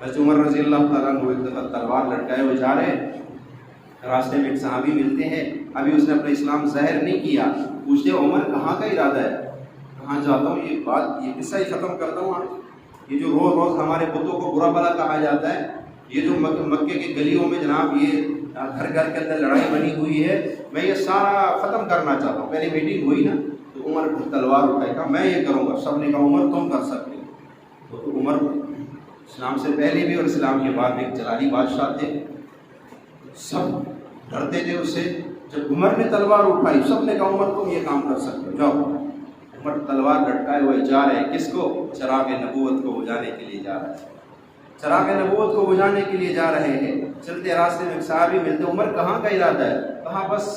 حضرت عمر رضی اللہ تعالیٰ عنہ ایک دفعہ تلوار لٹکائے ہوئے جا رہے ہیں، راستے میں ایک صحابی ملتے ہیں، ابھی اس نے اپنا اسلام ظاہر نہیں کیا، پوچھتے عمر کہاں کا ارادہ ہے، کہاں جاتا ہوں، یہ قصہ ہی ختم کرتا ہوں آج، یہ جو روز روز ہمارے بتوں کو برا بھلا کہا جاتا ہے، یہ جو مکے کی گلیوں میں جناب یہ گھر گھر کے اندر لڑائی بنی ہوئی ہے، میں یہ سارا ختم کرنا چاہتا ہوں۔ پہلی میٹنگ ہوئی نا تو عمر تلوار اٹھائے، کہا میں یہ کروں گا، سب نے کہا عمر تم کر سکتے ہو۔ تو عمر اسلام سے پہلے بھی اور اسلام کے بعد بھی ایک جلالی بادشاہ تھے، سب ڈرتے تھے اس سے۔ جب عمر نے تلوار اٹھائی سب نے کہا عمر تم یہ کام کر سکتے ہو، جاؤ۔ عمر تلوار لٹکائے ہوئے جا رہے ہیں، کس کو؟ چراغ نبوت کو بجھانے کے لیے جا رہے ہیں، چراغ نبوت کو بجھانے کے لیے جا رہے ہیں۔ چلتے راستے میں ایک صحابی ملتے، عمر کہاں کا ارادہ ہے؟ کہا بس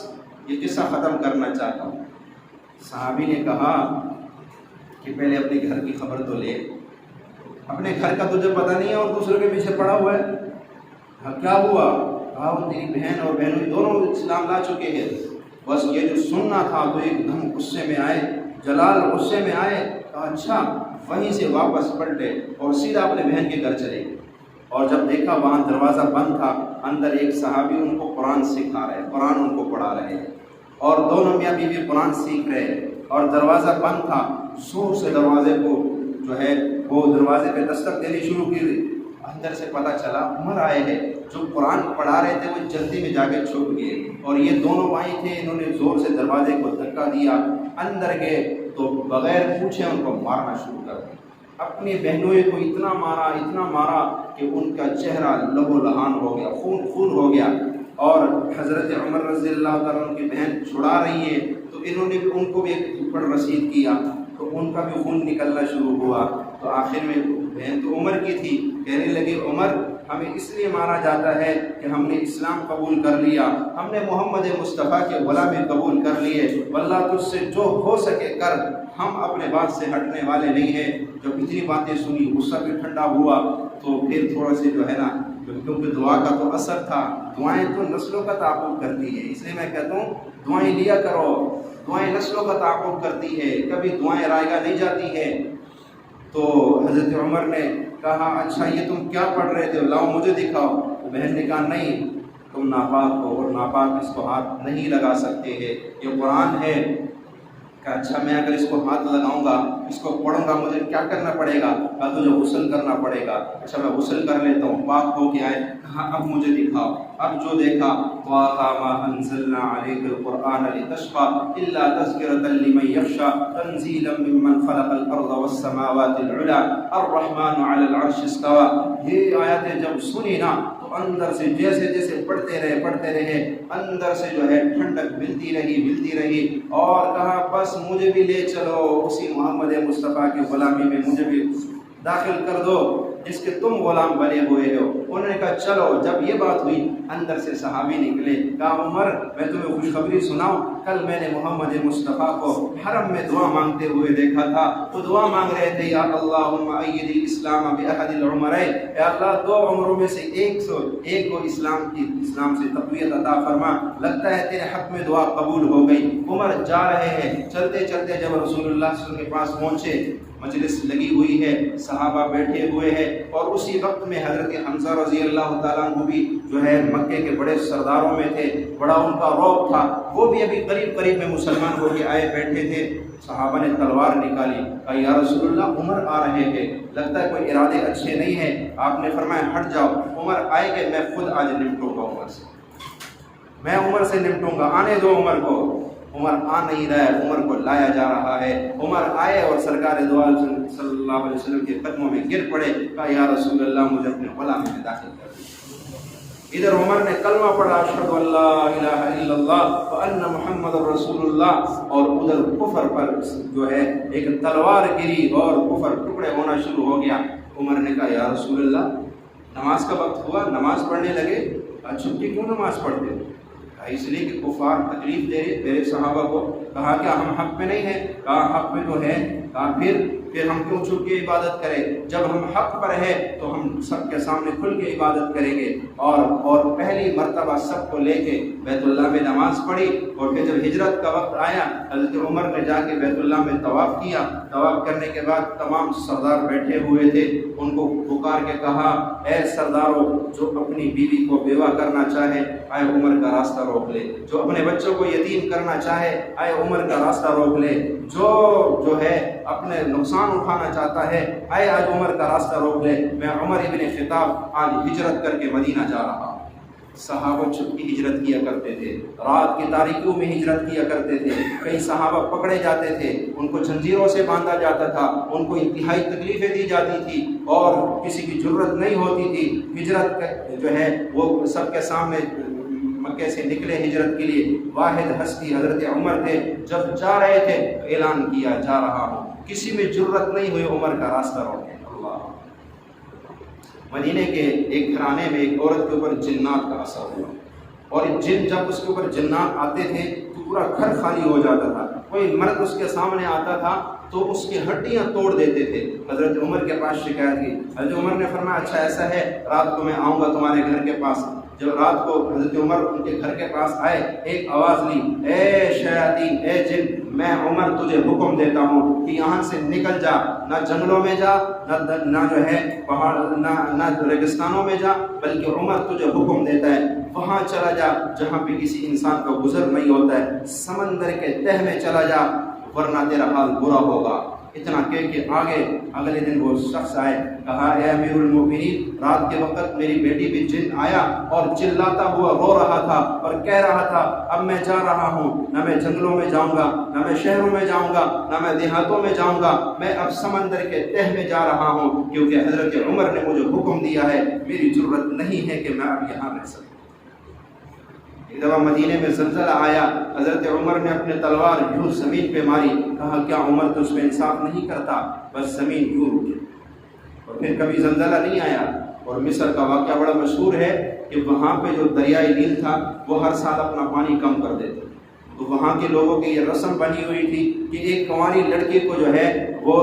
یہ قصہ ختم کرنا چاہتا ہوں۔ صحابی نے کہا کہ پہلے اپنے گھر کی خبر تو لے، اپنے گھر کا تجھے پتہ نہیں ہے اور دوسروں کے پیچھے پڑا ہوا ہے، کیا ہوا؟ کہا وہ تیری بہن اور بہنوں دونوں اسلام لا چکے ہیں، بس یہ جو سننا تھا تو ایک دم غصے میں آئے، جلال غصے میں آئے، کہا اچھا، وہیں سے واپس پلٹے اور سیدھا اپنے بہن کے گھر چلے گئے۔ اور جب دیکھا وہاں دروازہ بند تھا، اندر ایک صحابی ان کو قرآن سکھا رہے، قرآن ان کو پڑھا رہے ہیں، اور دونوں میاں بیوی قرآن سیکھ رہے ہیں، اور دروازہ بند تھا، زور سے دروازے کو جو ہے وہ دروازے پہ دستک دینی شروع کی۔ اندر سے پتہ چلا عمر آئے ہیں، جو قرآن پڑھا رہے تھے وہ جلدی میں جا کے چھپ گئے، اور یہ دونوں بھائی تھے، انہوں نے زور سے دروازے کو دھکا دیا، اندر گئے تو بغیر پوچھے ان کو مارنا شروع کر دیا۔ اپنی بہنوں کو اتنا مارا کہ ان کا چہرہ لہو لہان ہو گیا، خون خون ہو گیا۔ اور حضرت عمر رضی اللہ تعالیٰ عنہ کی بہن چھڑا رہی ہے تو انہوں نے بھی ان کو بھی ایک تھپڑ رسید کیا تو ان کا بھی خون نکلنا شروع ہوا۔ تو آخر میں بہن تو عمر کی تھی، کہنے لگی عمر ہمیں اس لیے مارا جاتا ہے کہ ہم نے اسلام قبول کر لیا، ہم نے محمد مصطفیٰ کے غلامی قبول کر لیے، واللہ تجھ سے جو ہو سکے کر، ہم اپنے بات سے ہٹنے والے نہیں ہیں۔ جب اتنی باتیں سنی غصہ بھی ٹھنڈا ہوا تو پھر تھوڑا سے جو ہے نا، کیونکہ دعا کا تو اثر تھا، دعائیں تو نسلوں کا تعاقب کرتی ہے، اس لیے میں کہتا ہوں دعائیں لیا کرو، دعائیں نسلوں کا تعاقب کرتی ہے، کبھی دعائیں رائے گاہ نہیں جاتی ہیں۔ تو حضرت عمر نے کہا اچھا یہ تم کیا پڑھ رہے تھے، لاؤ مجھے دکھاؤ۔ تو بہن نے کہا نہیں، تم ناپاک ہو اور ناپاک اس کو ہاتھ نہیں لگا سکتے ہیں، یہ قرآن ہے۔ کہا اچھا میں اگر اس کو ہاتھ لگاؤں گا، اس کو پڑھوں گا، مجھے کیا کرنا پڑے گا؟ کہا تجھے غسل کرنا پڑے گا۔ اچھا میں غسل کر لیتا ہوں، پاک ہو کے آئے۔ کہا اب مجھے دکھاؤ۔ اب جو دیکھا وَآخَا مَا أَنزَلْنَا عَلَيْكَ الْقُرْآنَ لِتَشْقَىٰ إِلَّا تَذْكِرَةً لِمَن يَخْشَىٰ تَنزِيلًا مِّمَّنْ خَلَقَ الْأَرْضَ وَالسَّمَاوَاتِ الْعُلَىٰ الرَّحْمَٰنُ عَلَى الْعَرْشِ اسْتَوَىٰ۔ یہ آیتیں جب سنی نا تو اندر سے جیسے جیسے پڑھتے رہے اندر سے جو ہے ٹھنڈک ملتی رہی اور کہا بس مجھے بھی لے چلو اسی محمد مصطفیٰ کی غلامی میں، مجھے بھی داخل کر دو جس کے تم غلام بنے ہوئے ہو۔ انہوں نے کہا چلو۔ جب یہ بات ہوئی اندر سے صحابی نکلے، کہا عمر میں تمہیں خوشخبری سناؤں، کل میں نے محمد مصطفیٰ کو حرم میں دعا مانگتے ہوئے دیکھا تھا، وہ دعا مانگ رہے تھے یا اللہم ایّد الاسلام بأحد العمرین، اے اللہ دو عمروں میں سے ایک کو اسلام سے تقویت عطا فرما، لگتا ہے تیرے حق میں دعا قبول ہو گئی۔ عمر جا رہے ہیں، چلتے چلتے جب رسول اللہ صلی اللہ علیہ وسلم کے پاس پہنچے، مجلس لگی ہوئی ہے، صحابہ بیٹھے ہوئے ہیں، اور اسی وقت میں حضرت حمزہ رضی اللہ تعالیٰ عنہ بھی جو ہے مکے کے بڑے سرداروں میں تھے، بڑا ان کا رعب تھا، وہ بھی ابھی قریب میں مسلمان ہو کے آئے بیٹھے تھے۔ صحابہ نے تلوار نکالی، کہا یا رسول اللہ عمر آ رہے ہیں، لگتا ہے کوئی ارادے اچھے نہیں ہیں۔ آپ نے فرمایا ہٹ جاؤ، عمر آئے گے، میں خود آج نمٹوں گا عمر سے، میں عمر سے نمٹوں گا، آنے دو عمر کو۔ عمر آ نہیں رہا ہے، عمر کو لایا جا رہا ہے۔ عمر آئے اور سرکار دو عالم صلی اللہ علیہ وسلم کے قدموں میں گر پڑے، کہا یا رسول اللہ مجھے اپنے غلامی میں داخل کر دیں۔ ادھر عمر نے کلمہ پڑھا اشہد ان لا الہ الا اللہ وان محمد رسول اللہ، اور ادھر کفر پر جو ہے ایک تلوار گری اور کفر ٹکڑے ہونا شروع ہو گیا۔ عمر نے کہا یا رسول اللہ نماز کا وقت ہوا، نماز پڑھنے لگے، چھٹی کیوں نماز پڑھتے؟ اس لیے کہ کفار تکلیف دے رہے میرے صحابہ کو۔ کہا کیا ہم حق میں نہیں ہیں؟ کہا حق میں تو ہے۔ کہا پھر ہم کیوں چھپ کے عبادت کریں؟ جب ہم حق پر ہے تو ہم سب کے سامنے کھل کے عبادت کریں گے۔ اور پہلی مرتبہ سب کو لے کے بیت اللہ میں نماز پڑھی، اور پھر جب ہجرت کا وقت آیا حضرت عمر نے جا کے بیت اللہ میں طواف کیا۔ طواف کرنے کے بعد تمام سردار بیٹھے ہوئے تھے، ان کو پکار کے کہا اے سرداروں، جو اپنی بیوی کو بیوہ کرنا چاہے آئے عمر کا راستہ روک لے، جو اپنے بچوں کو یتیم کرنا چاہے آئے عمر کا راستہ روک لے، جو ہے اپنے نقصان اٹھانا چاہتا ہے آئے آج عمر کا راستہ روک لے، میں عمر ابن خطاب آج ہجرت کر کے مدینہ جا رہا ہوں۔ صحابہ چھپ کی ہجرت کیا کرتے تھے، رات کی تاریکیوں میں ہجرت کیا کرتے تھے، کئی صحابہ پکڑے جاتے تھے، ان کو زنجیروں سے باندھا جاتا تھا، ان کو انتہائی تکلیفیں دی جاتی تھی اور کسی کی جرت نہیں ہوتی تھی۔ ہجرت جو ہے وہ سب کے سامنے مکے سے نکلے ہجرت کے لیے، واحد ہستی حضرت عمر تھے، جب جا رہے تھے اعلان کیا جا رہا ہوں، کسی میں جرت نہیں ہوئی عمر کا راستہ روکے۔ اللہ، مدینے کے ایک گھرانے میں ایک عورت کے اوپر جنات کا اثر ہوا، اور جن جب اس کے اوپر جنات آتے تھے تو پورا گھر خالی ہو جاتا تھا، کوئی مرد اس کے سامنے آتا تھا تو اس کی ہڈیاں توڑ دیتے تھے۔ حضرت عمر کے پاس شکایت کی، حضرت عمر نے فرمایا اچھا ایسا ہے رات کو میں آؤں گا تمہارے گھر کے پاس۔ جب رات کو حضرت عمر ان کے گھر کے پاس آئے، ایک آواز لی، اے شیاطین، اے جن، میں عمر تجھے حکم دیتا ہوں کہ یہاں سے نکل جا، نہ جنگلوں میں جا، نہ جو ہے پہاڑ، نہ ریگستانوں میں جا، بلکہ عمر تجھے حکم دیتا ہے وہاں چلا جا جہاں پہ کسی انسان کا گزر نہیں ہوتا ہے، سمندر کے تہ میں چلا جا ورنہ تیرا حال برا ہوگا۔ اتنا کہہ کے اگلے دن وہ شخص آئے، کہا اے امیر المومنین، رات کے وقت میری بیٹی پہ جن آیا اور چلاتا ہوا رو رہا تھا اور کہہ رہا تھا اب میں جا رہا ہوں، نہ میں جنگلوں میں جاؤں گا، نہ میں شہروں میں جاؤں گا، نہ میں دیہاتوں میں جاؤں گا، میں اب سمندر کے تہ میں جا رہا ہوں، کیونکہ حضرت عمر نے مجھے حکم دیا ہے، میری ضرورت نہیں ہے کہ میں اب یہاں رہ سکوں۔ ایک دفعہ مدینے میں زلزلہ آیا، حضرت عمر نے اپنے تلوار یوں زمین پہ ماری، کہا کیا عمر تو اس میں انصاف نہیں کرتا، بس زمین یوں رکی، اور پھر کبھی زلزلہ نہیں آیا۔ اور مصر کا واقعہ بڑا مشہور ہے کہ وہاں پہ جو دریائے نیل تھا وہ ہر سال اپنا پانی کم کر دیتے، تو وہاں کے لوگوں کی یہ رسم بنی ہوئی تھی کہ ایک کنواری لڑکی کو جو ہے وہ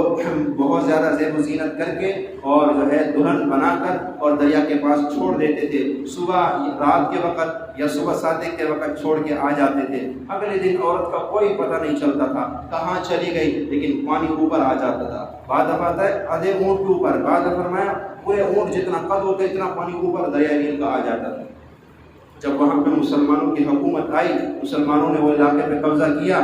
بہت زیادہ زیب و زینت کر کے اور جو ہے دلہن بنا کر اور دریا کے پاس چھوڑ دیتے تھے، صبح رات کے وقت یا صبح صادق کے وقت چھوڑ کے آ جاتے تھے، اگلے دن عورت کا کوئی پتہ نہیں چلتا تھا کہاں چلی گئی، لیکن پانی اوپر آ جاتا تھا، بعد دفعہ آتا ہے آدھے اونٹ کے اوپر، بعد دفعہ فرمایا پورے اونٹ جتنا قد ہوتا ہے اتنا پانی اوپر دریائے نیل کا آ جاتا تھا۔ جب وہاں پہ مسلمانوں کی حکومت آئی، مسلمانوں نے وہ علاقے پہ قبضہ کیا،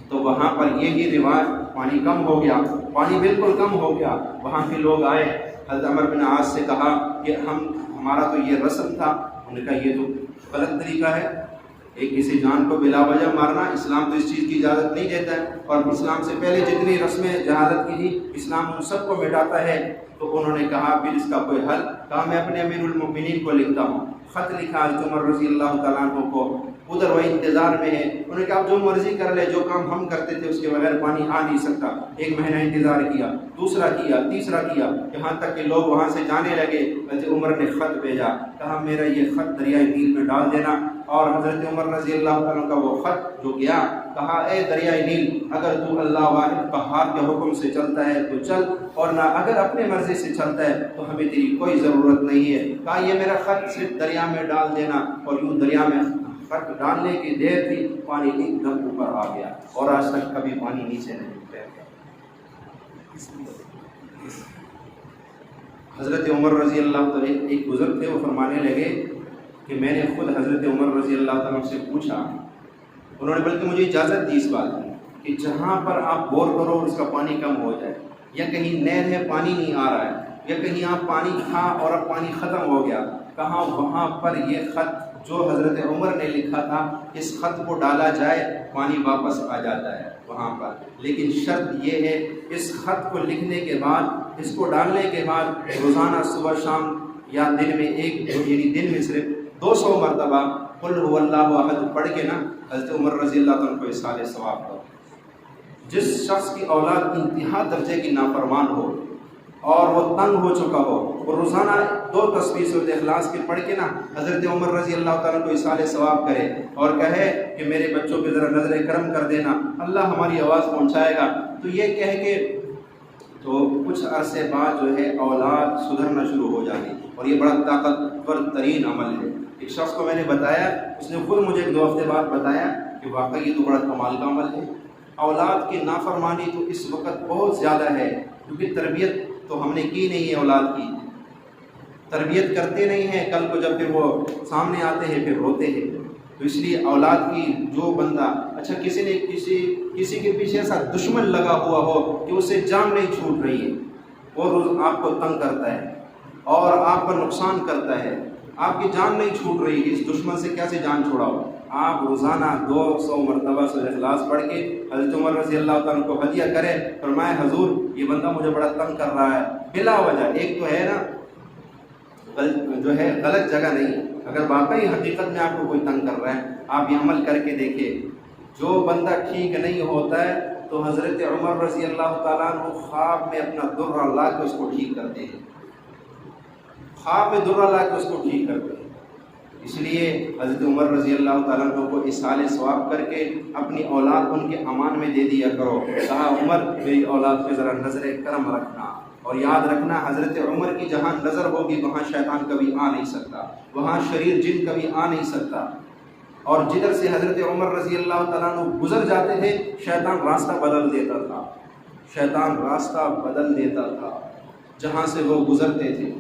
تو وہاں پر یہی رواج، پانی کم ہو گیا، پانی بالکل کم ہو گیا، وہاں کے لوگ آئے، حضرت عمر بن عاص سے کہا کہ ہمارا تو یہ رسم تھا، انہوں نے کہا یہ تو غلط طریقہ ہے، ایک کسی جان کو بلا وجہ مارنا، اسلام تو اس چیز کی اجازت نہیں دیتا ہے، اور اسلام سے پہلے جتنی رسمیں جہالت کی تھی اسلام ان سب کو مٹاتا ہے۔ تو انہوں نے کہا پھر اس کا کوئی حل، کہا میں اپنے امیر المؤمنین کو لکھتا ہوں، خط لکھا حضرت عمر رضی اللہ تعالیٰ عنہ کو، ادھر وہ انتظار میں ہے، انہوں نے کہا آپ جو مرضی کر لے، جو کام ہم کرتے تھے اس کے بغیر پانی آ نہیں سکتا۔ ایک مہینہ انتظار کیا، دوسرا کیا، تیسرا کیا، یہاں تک کہ لوگ وہاں سے جانے لگے۔ حضرت عمر نے خط بھیجا، کہا میرا یہ خط دریائے نیل میں ڈال دینا، اور حضرت عمر رضی اللہ تعالیٰ کا وہ خط جو گیا، کہا اے دریائے نیل، اگر تو اللہ واحد قہار کے حکم سے چلتا ہے تو چل، اور نہ اگر اپنے مرضی سے چلتا ہے تو ہمیں تیری کوئی ضرورت نہیں ہے۔ کہا یہ میرا خط صرف دریا میں ڈال دینا، اور یوں دریا میں خط ڈالنے کی دیر تھی، پانی ایک دم اوپر آ گیا، اور آج تک کبھی پانی نیچے نہیں اترا۔ حضرت عمر رضی اللہ تعالیٰ ایک بزرگ تھے، وہ فرمانے لگے کہ میں نے خود حضرت عمر رضی اللہ تعالیٰ سے پوچھا، انہوں نے بلکہ مجھے اجازت دی اس بات کی کہ جہاں پر آپ بور کرو اور اس کا پانی کم ہو جائے، یا کہیں نہر ہے پانی نہیں آ رہا ہے، یا کہیں آپ پانی تھا اور اب پانی ختم ہو گیا، کہاں وہاں پر یہ خط جو حضرت عمر نے لکھا تھا اس خط کو ڈالا جائے، پانی واپس آ جاتا ہے وہاں پر، لیکن شرط یہ ہے اس خط کو لکھنے کے بعد، اس کو ڈالنے کے بعد روزانہ صبح شام یا دن میں یعنی دن میں صرف 200 مرتبہ قل هو اللہ احد پڑھ کے نا حضرت عمر رضی اللہ عنہ کو اصحال ثواب کرو۔ جس شخص کی اولاد انتہا درجے کی نافرمان ہو اور وہ تنگ ہو چکا ہو، وہ روزانہ 2 تسبیح سورۃ اخلاص کے پڑھ کے نا حضرت عمر رضی اللہ تعالیٰ کو اصحال ثواب کرے اور کہے کہ میرے بچوں پہ ذرا نظر کرم کر دینا، اللہ ہماری آواز پہنچائے گا، تو یہ کہہ کے تو کچھ عرصے بعد جو ہے اولاد سدھرنا شروع ہو جاتی، اور یہ بڑا طاقتور ترین عمل ہے۔ ایک شخص کو میں نے بتایا، اس نے خود مجھے 2 ہفتے بعد بتایا کہ واقعی یہ تو بڑا کمال کا عمل ہے۔ اولاد کی نافرمانی تو اس وقت بہت زیادہ ہے، کیونکہ تربیت تو ہم نے کی نہیں ہے اولاد کی، تربیت کرتے نہیں ہیں، کل کو جب پھر وہ سامنے آتے ہیں پھر روتے ہیں۔ تو اس لیے اولاد کی جو بندہ اچھا کسی نے کسی کے پیچھے ایسا دشمن لگا ہوا ہو کہ اس سے جان نہیں چھوٹ رہی ہے، وہ روز آپ کو تنگ کرتا ہے اور آپ کا نقصان کرتا ہے، آپ کی جان نہیں چھوٹ رہی ہے، اس دشمن سے کیسے جان چھوڑاؤ؟ آپ روزانہ 200 مرتبہ سورہ اخلاص پڑھ کے حضرت عمر رضی اللہ تعالیٰ کو ہدیہ کرے، فرمائے حضور یہ بندہ مجھے بڑا تنگ کر رہا ہے بلا وجہ، ایک تو ہے نا جو ہے غلط جگہ نہیں، اگر واقعی حقیقت میں آپ کو کوئی تنگ کر رہا ہے آپ یہ عمل کر کے دیکھیں، جو بندہ ٹھیک نہیں ہوتا ہے تو حضرت عمر رضی اللہ تعالیٰ عنہ خواب میں اپنا درہ لا کے اس کو ٹھیک کرتے ہیں، خواب میں درہ لا کے اس کو ٹھیک کرتے ہیں۔ اس لیے حضرت عمر رضی اللہ تعالیٰ عنہ کو اصحال ثواب کر کے اپنی اولاد ان کے امان میں دے دیا کرو، کہا عمر میری اولاد پہ ذرا نظر کرم رکھنا، اور یاد رکھنا حضرت عمر کی جہاں نظر ہوگی وہاں شیطان کبھی آ نہیں سکتا، وہاں شریر جن کبھی آ نہیں سکتا، اور جدھر سے حضرت عمر رضی اللہ تعالیٰ عنہ گزر جاتے تھے شیطان راستہ بدل دیتا تھا، شیطان راستہ بدل دیتا تھا جہاں سے وہ گزرتے تھے۔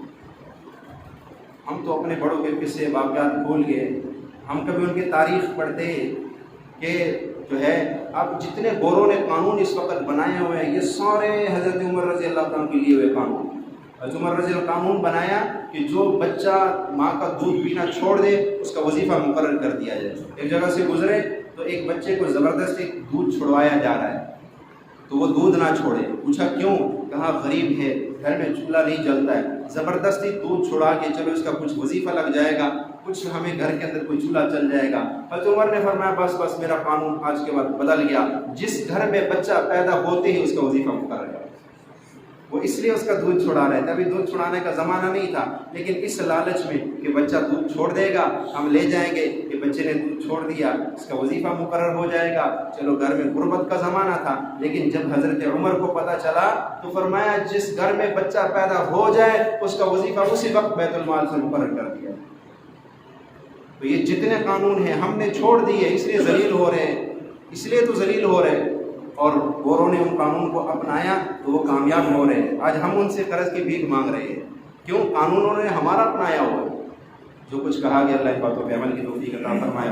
ہم تو اپنے بڑوں کے قصے واقعات بھول گئے، ہم کبھی ان کی تاریخ پڑھتے کہ جو ہے اب جتنے گوروں نے قانون اس وقت بنائے ہوئے ہیں یہ سارے حضرت عمر رضی اللہ تعالیٰ کے لیے ہوئے قانون۔ حضرت عمر رضی اللہ قانون بنایا کہ جو بچہ ماں کا دودھ پینا چھوڑ دے اس کا وظیفہ مقرر کر دیا جائے، ایک جگہ سے گزرے تو ایک بچے کو زبردستی دودھ چھڑوایا جا رہا ہے تو وہ دودھ نہ چھوڑے، پوچھا کیوں؟ کہا غریب ہے گھر میں چولہا نہیں جلتا ہے، زبردستی دودھ چھڑا کے چلو اس کا کچھ وظیفہ لگ جائے گا، کچھ ہمیں گھر کے اندر کوئی چولہا چل جائے گا۔ حضرت عمر نے فرمایا بس میرا قانون آج کے بعد بدل گیا، جس گھر میں بچہ پیدا ہوتے ہی اس کا وظیفہ مقرر کر، وہ اس لیے اس کا دودھ چھڑا رہے تھے، ابھی دودھ چھڑانے کا زمانہ نہیں تھا، لیکن اس لالچ میں کہ بچہ دودھ چھوڑ دے گا ہم لے جائیں گے کہ بچے نے دودھ چھوڑ دیا اس کا وظیفہ مقرر ہو جائے گا، چلو گھر میں غربت کا زمانہ تھا، لیکن جب حضرت عمر کو پتہ چلا تو فرمایا جس گھر میں بچہ پیدا ہو جائے اس کا وظیفہ اسی وقت بیت المال سے مقرر کر دیا۔ تو یہ جتنے قانون ہیں ہم نے چھوڑ دیے، اس لیے ذلیل ہو رہے ہیں، اس لیے تو ذلیل ہو رہے ہیں، اور گوروں نے ان قانون کو اپنایا تو وہ کامیاب ہو رہے ہیں۔ آج ہم ان سے قرض کی بھیک مانگ رہے ہیں، کیوں؟ قانونوں نے ہمارا اپنایا ہوا ہے۔ جو کچھ کہا گیا اللہ کی باتوں پہ عمل کی توفیق عطا فرمائے۔